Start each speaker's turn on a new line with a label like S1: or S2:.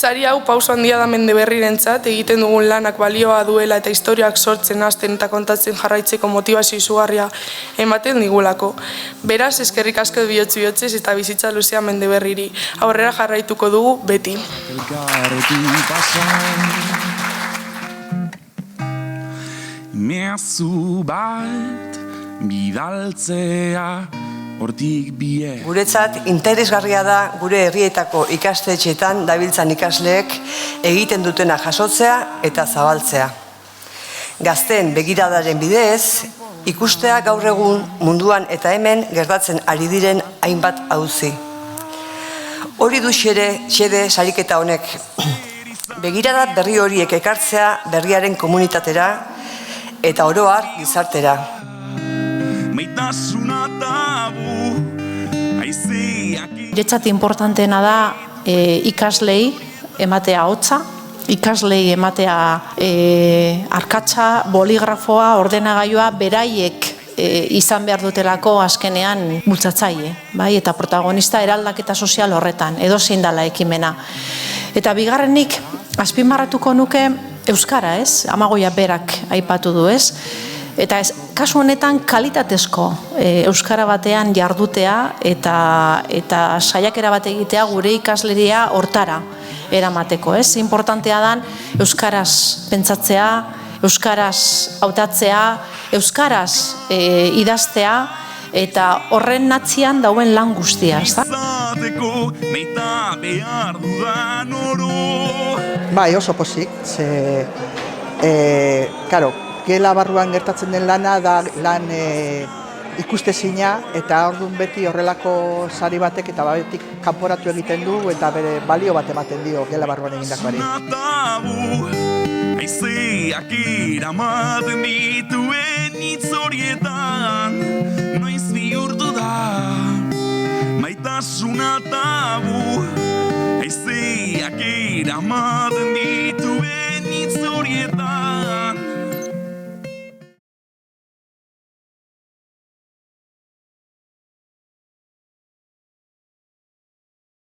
S1: Sari hau pauso handia da Mendeberrirentzat, egiten dugun lanak balioa duela eta historiak sortzen hasten eta kontatzen jarraitzeko motivazio izugarria ematen digulako. Beraz, eskerrik asko bihotz-bihotzez eta bizitza luzea Mendeberriri. Aurrera jarraituko dugu beti.
S2: Mezu bat bidaltzea hortik bie.
S3: Guretzat interesgarria da gure herrietako ikastetxeetan dabiltzan ikasleek egiten dutena jasotzea eta zabaltzea. Gazteen begiradaren bidez, ikustea gaur egun munduan eta hemen gertatzen ari diren hainbat auzi. Hori du xede sariketa honek. Begirada berri horiek ekartzea berriaren komunitatera eta oro har gizartera.
S4: Guretzat importanteena da ikaslei ematea hotza, ikaslei ematea arkatza, boligrafoa, ordenagailua beraiek izan behar dutelako azkenean bultzatzaile, bai, eta protagonista eraldaketa sozial horretan, edozein dela ekimena. Eta bigarrenik, azpimarratuko nuke euskara, ez? Amagoia berak aipatu du, ez? Eta kasu honetan kalitatezko euskara batean jardutea eta saiakera bat egitea gure ikasleria hortara eramateko, ez? Importantea dan euskaraz pentsatzea, euskaraz hautatzea, euskaraz idaztea eta horren atzean dauen lan guztia, ez da?
S5: Bai, oso pozik, karo, gela barruan gertatzen den lana da lan ikustezina eta orduan beti horrelako sari batek eta betik kanporatu egiten du eta bere balio bat ematen dio gela barruan egindakoari.
S2: Haizeak iramaten dituen hitz horietan noiz bihurtu da maitasuna tabu. Haizeak iramaten dituen hitz horietan